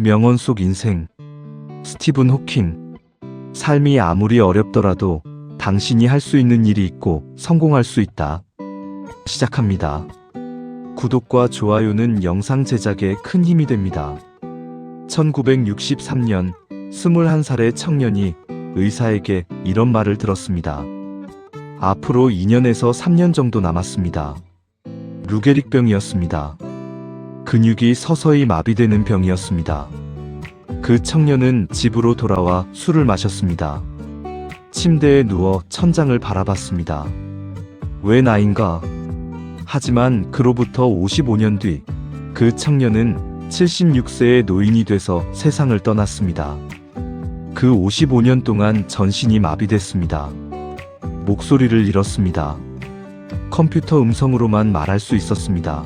명언 속 인생. 스티븐 호킹. 삶이 아무리 어렵더라도 당신이 할 수 있는 일이 있고 성공할 수 있다. 시작합니다. 구독과 좋아요는 영상 제작에 큰 힘이 됩니다. 1963년 21살의 청년이 의사에게 이런 말을 들었습니다. 앞으로 2년에서 3년 정도 남았습니다. 루게릭병이었습니다. 근육이 서서히 마비되는 병이었습니다. 그 청년은 집으로 돌아와 술을 마셨습니다. 침대에 누워 천장을 바라봤습니다. 왜 나인가? 하지만 그로부터 55년 뒤 그 청년은 76세의 노인이 돼서 세상을 떠났습니다. 그 55년 동안 전신이 마비됐습니다. 목소리를 잃었습니다. 컴퓨터 음성으로만 말할 수 있었습니다.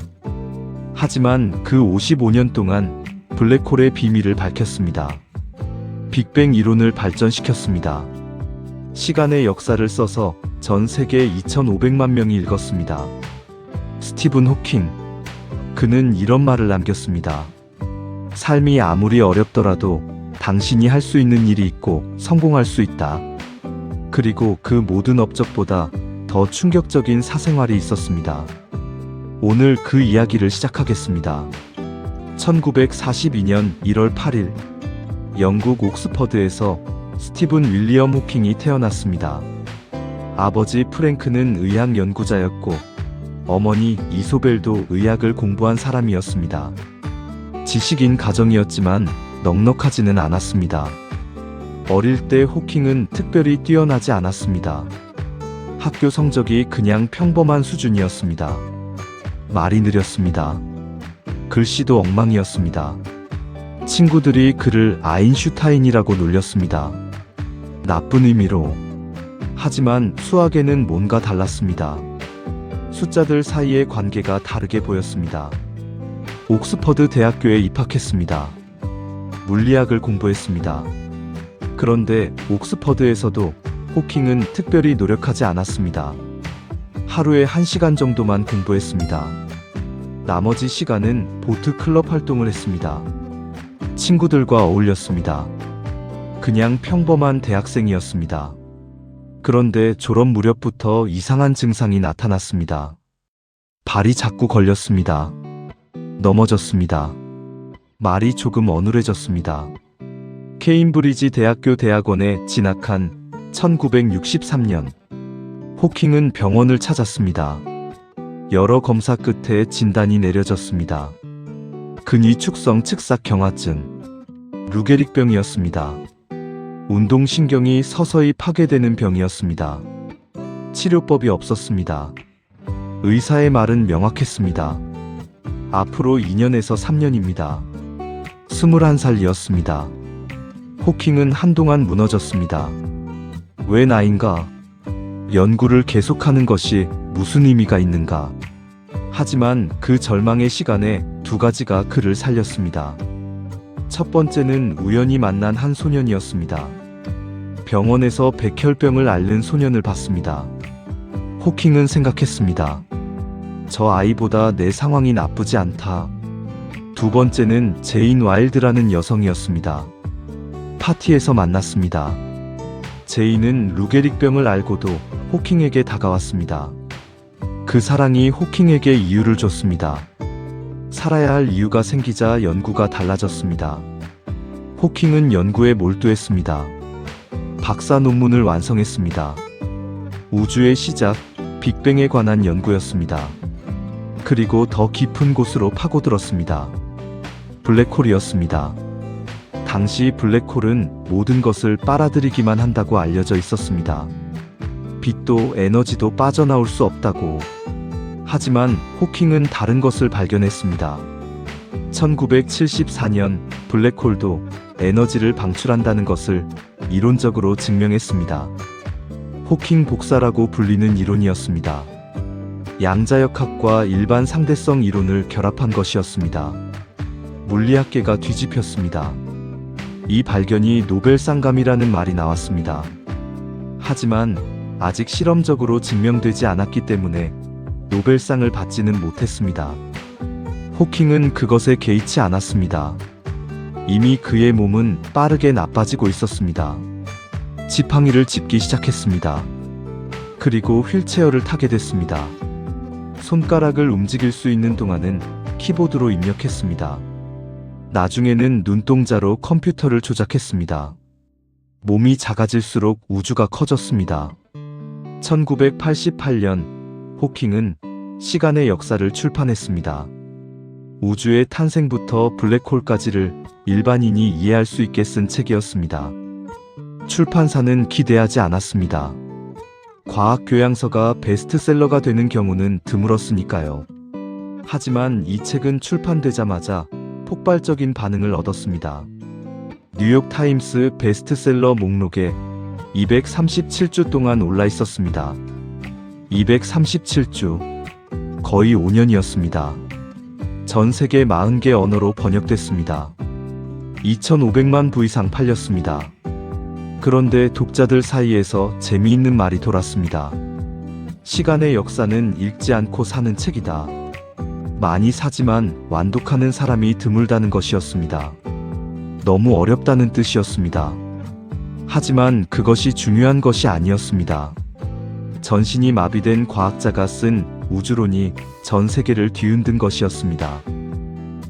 하지만 그 55년 동안 블랙홀의 비밀을 밝혔습니다. 빅뱅 이론을 발전시켰습니다. 시간의 역사를 써서 전 세계 2,500만 명이 읽었습니다. 스티븐 호킹. 그는 이런 말을 남겼습니다. 삶이 아무리 어렵더라도 당신이 할 수 있는 일이 있고 성공할 수 있다. 그리고 그 모든 업적보다 더 충격적인 사생활이 있었습니다. 오늘 그 이야기를 시작하겠습니다. 1942년 1월 8일 영국 옥스퍼드에서 스티븐 윌리엄 호킹이 태어났습니다. 아버지 프랭크는 의학 연구자였고 어머니 이소벨도 의학을 공부한 사람이었습니다. 지식인 가정이었지만 넉넉하지는 않았습니다. 어릴 때 호킹은 특별히 뛰어나지 않았습니다. 학교 성적이 그냥 평범한 수준이었습니다. 말이 느렸습니다. 글씨도 엉망이었습니다. 친구들이 그를 아인슈타인이라고 놀렸습니다. 나쁜 의미로. 하지만 수학에는 뭔가 달랐습니다. 숫자들 사이의 관계가 다르게 보였습니다. 옥스퍼드 대학교에 입학했습니다. 물리학을 공부했습니다. 그런데 옥스퍼드에서도 호킹은 특별히 노력하지 않았습니다. 하루에 1시간 정도만 공부했습니다. 나머지 시간은 보트 클럽 활동을 했습니다. 친구들과 어울렸습니다. 그냥 평범한 대학생이었습니다. 그런데 졸업 무렵부터 이상한 증상이 나타났습니다. 발이 자꾸 걸렸습니다. 넘어졌습니다. 말이 조금 어눌해졌습니다. 케임브리지 대학교 대학원에 진학한 1963년 호킹은 병원을 찾았습니다. 여러 검사 끝에 진단이 내려졌습니다. 근위축성 측삭 경화증, 루게릭병이었습니다. 운동신경이 서서히 파괴되는 병이었습니다. 치료법이 없었습니다. 의사의 말은 명확했습니다. 앞으로 2년에서 3년입니다. 21살이었습니다. 호킹은 한동안 무너졌습니다. 왜 나인가? 연구를 계속하는 것이 무슨 의미가 있는가? 하지만 그 절망의 시간에 두 가지가 그를 살렸습니다. 첫 번째는 우연히 만난 한 소년이었습니다. 병원에서 백혈병을 앓는 소년을 봤습니다. 호킹은 생각했습니다. 저 아이보다 내 상황이 나쁘지 않다. 두 번째는 제인 와일드라는 여성이었습니다. 파티에서 만났습니다. 제인은 루게릭병을 앓고도 호킹에게 다가왔습니다. 그 사랑이 호킹에게 이유를 줬습니다. 살아야 할 이유가 생기자 연구가 달라졌습니다. 호킹은 연구에 몰두했습니다. 박사 논문을 완성했습니다. 우주의 시작, 빅뱅에 관한 연구였습니다. 그리고 더 깊은 곳으로 파고들었습니다. 블랙홀이었습니다. 당시 블랙홀은 모든 것을 빨아들이기만 한다고 알려져 있었습니다. 빛도 에너지도 빠져나올 수 없다고. 하지만 호킹은 다른 것을 발견했습니다. 1974년 블랙홀도 에너지를 방출한다는 것을 이론적으로 증명했습니다. 호킹 복사라고 불리는 이론이었습니다. 양자역학과 일반 상대성 이론을 결합한 것이었습니다. 물리학계가 뒤집혔습니다. 이 발견이 노벨상감이라는 말이 나왔습니다. 하지만 아직 실험적으로 증명되지 않았기 때문에 노벨상을 받지는 못했습니다. 호킹은 그것에 개의치 않았습니다. 이미 그의 몸은 빠르게 나빠지고 있었습니다. 지팡이를 짚기 시작했습니다. 그리고 휠체어를 타게 됐습니다. 손가락을 움직일 수 있는 동안은 키보드로 입력했습니다. 나중에는 눈동자로 컴퓨터를 조작했습니다. 몸이 작아질수록 우주가 커졌습니다. 1988년 호킹은 시간의 역사를 출판했습니다. 우주의 탄생부터 블랙홀까지를 일반인이 이해할 수 있게 쓴 책이었습니다. 출판사는 기대하지 않았습니다. 과학 교양서가 베스트셀러가 되는 경우는 드물었으니까요. 하지만 이 책은 출판되자마자 폭발적인 반응을 얻었습니다. 뉴욕타임스 베스트셀러 목록에 237주 동안 올라 있었습니다. 237주, 거의 5년이었습니다. 전 세계 40개 언어로 번역됐습니다. 2,500만 부 이상 팔렸습니다. 그런데 독자들 사이에서 재미있는 말이 돌았습니다. 시간의 역사는 읽지 않고 사는 책이다. 많이 사지만 완독하는 사람이 드물다는 것이었습니다. 너무 어렵다는 뜻이었습니다. 하지만 그것이 중요한 것이 아니었습니다. 전신이 마비된 과학자가 쓴 우주론이 전 세계를 뒤흔든 것이었습니다.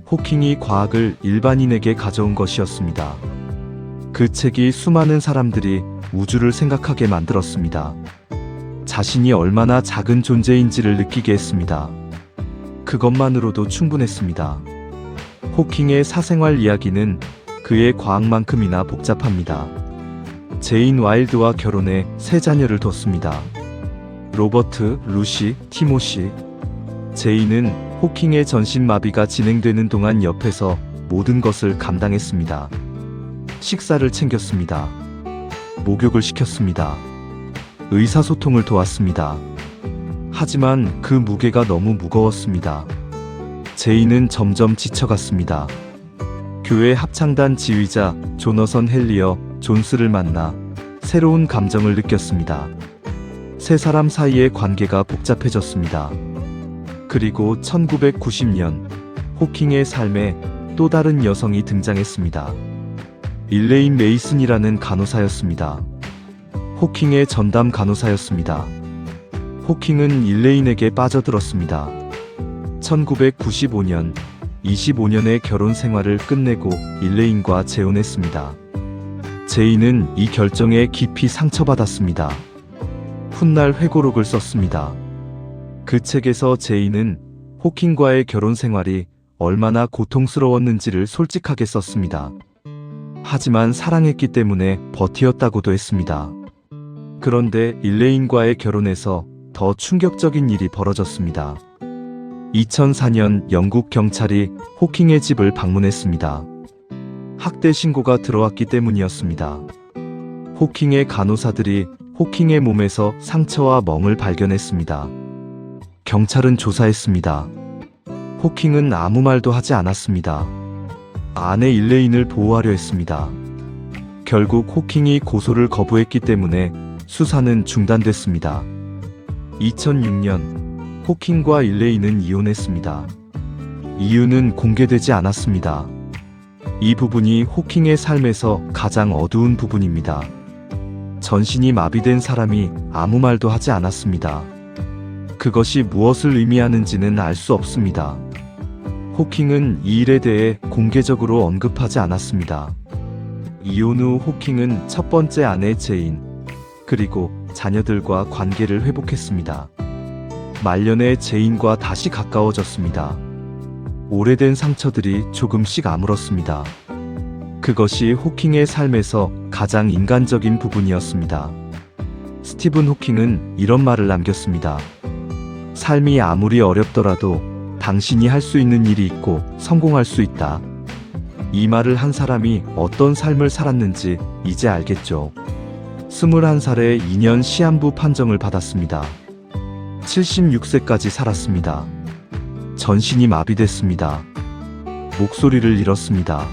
호킹이 과학을 일반인에게 가져온 것이었습니다. 그 책이 수많은 사람들이 우주를 생각하게 만들었습니다. 자신이 얼마나 작은 존재인지를 느끼게 했습니다. 그것만으로도 충분했습니다. 호킹의 사생활 이야기는 그의 과학만큼이나 복잡합니다. 제인 와일드와 결혼해 3자녀를 뒀습니다. 로버트, 루시, 티모시. 제인은 호킹의 전신마비가 진행되는 동안 옆에서 모든 것을 감당했습니다. 식사를 챙겼습니다. 목욕을 시켰습니다. 의사소통을 도왔습니다. 하지만 그 무게가 너무 무거웠습니다. 제인은 점점 지쳐갔습니다. 교회 합창단 지휘자 조너선 헬리어 존스를 만나 새로운 감정을 느꼈습니다. 세 사람 사이의 관계가 복잡해졌습니다. 그리고 1990년 호킹의 삶에 또 다른 여성이 등장했습니다. 일레인 메이슨이라는 간호사였습니다. 호킹의 전담 간호사였습니다. 호킹은 일레인에게 빠져들었습니다. 1995년 25년의 결혼 생활을 끝내고 일레인과 재혼했습니다. 제인은 이 결정에 깊이 상처받았습니다. 훗날 회고록을 썼습니다. 그 책에서 제인은 호킹과의 결혼 생활이 얼마나 고통스러웠는지를 솔직하게 썼습니다. 하지만 사랑했기 때문에 버티었다고도 했습니다. 그런데 일레인과의 결혼에서 더 충격적인 일이 벌어졌습니다. 2004년 영국 경찰이 호킹의 집을 방문했습니다. 학대 신고가 들어왔기 때문이었습니다. 호킹의 간호사들이 호킹의 몸에서 상처와 멍을 발견했습니다. 경찰은 조사했습니다. 호킹은 아무 말도 하지 않았습니다. 아내 일레인을 보호하려 했습니다. 결국 호킹이 고소를 거부했기 때문에 수사는 중단됐습니다. 2006년 호킹과 일레인은 이혼했습니다. 이유는 공개되지 않았습니다. 이 부분이 호킹의 삶에서 가장 어두운 부분입니다. 전신이 마비된 사람이 아무 말도 하지 않았습니다. 그것이 무엇을 의미하는지는 알 수 없습니다. 호킹은 이 일에 대해 공개적으로 언급하지 않았습니다. 이혼 후 호킹은 첫 번째 아내 제인, 그리고 자녀들과 관계를 회복했습니다. 말년에 제인과 다시 가까워졌습니다. 오래된 상처들이 조금씩 아물었습니다. 그것이 호킹의 삶에서 가장 인간적인 부분이었습니다. 스티븐 호킹은 이런 말을 남겼습니다. 삶이 아무리 어렵더라도 당신이 할 수 있는 일이 있고 성공할 수 있다. 이 말을 한 사람이 어떤 삶을 살았는지 이제 알겠죠. 21살에 2년 시한부 판정을 받았습니다. 76세까지 살았습니다. 전신이 마비됐습니다. 목소리를 잃었습니다.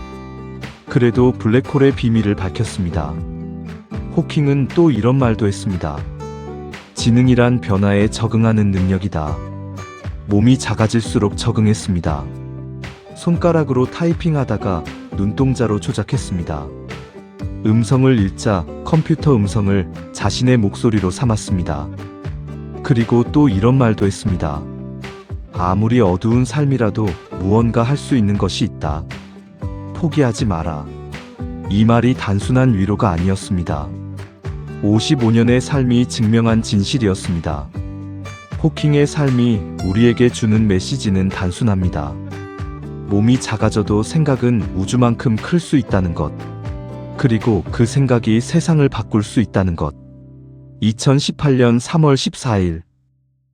그래도 블랙홀의 비밀을 밝혔습니다. 호킹은 또 이런 말도 했습니다. 지능이란 변화에 적응하는 능력이다. 몸이 작아질수록 적응했습니다. 손가락으로 타이핑하다가 눈동자로 조작했습니다. 음성을 읽자 컴퓨터 음성을 자신의 목소리로 삼았습니다. 그리고 또 이런 말도 했습니다. 아무리 어두운 삶이라도 무언가 할 수 있는 것이 있다. 포기하지 마라. 이 말이 단순한 위로가 아니었습니다. 55년의 삶이 증명한 진실이었습니다. 호킹의 삶이 우리에게 주는 메시지는 단순합니다. 몸이 작아져도 생각은 우주만큼 클 수 있다는 것. 그리고 그 생각이 세상을 바꿀 수 있다는 것. 2018년 3월 14일,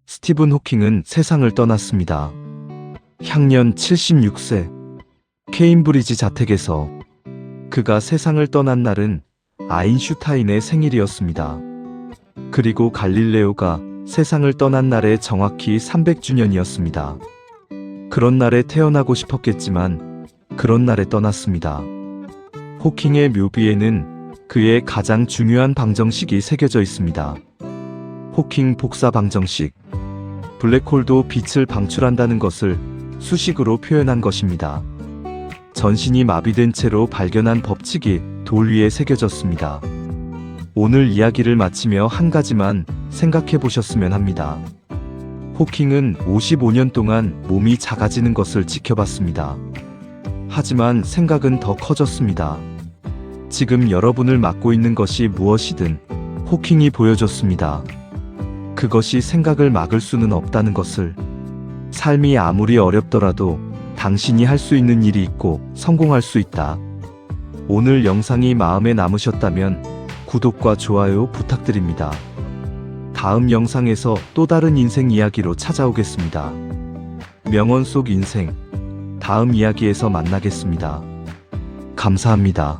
스티븐 호킹은 세상을 떠났습니다. 향년 76세, 케임브리지 자택에서. 그가 세상을 떠난 날은 아인슈타인의 생일이었습니다. 그리고 갈릴레오가 세상을 떠난 날에 정확히 300주년이었습니다. 그런 날에 태어나고 싶었겠지만 그런 날에 떠났습니다. 호킹의 묘비에는 그의 가장 중요한 방정식이 새겨져 있습니다. 호킹 복사 방정식. 블랙홀도 빛을 방출한다는 것을 수식으로 표현한 것입니다. 전신이 마비된 채로 발견한 법칙이 돌 위에 새겨졌습니다. 오늘 이야기를 마치며 한 가지만 생각해 보셨으면 합니다. 호킹은 55년 동안 몸이 작아지는 것을 지켜봤습니다. 하지만 생각은 더 커졌습니다. 지금 여러분을 맡고 있는 것이 무엇이든 호킹이 보여줬습니다. 그것이 생각을 막을 수는 없다는 것을. 삶이 아무리 어렵더라도 당신이 할 수 있는 일이 있고 성공할 수 있다. 오늘 영상이 마음에 남으셨다면 구독과 좋아요 부탁드립니다. 다음 영상에서 또 다른 인생 이야기로 찾아오겠습니다. 명언 속 인생, 다음 이야기에서 만나겠습니다. 감사합니다.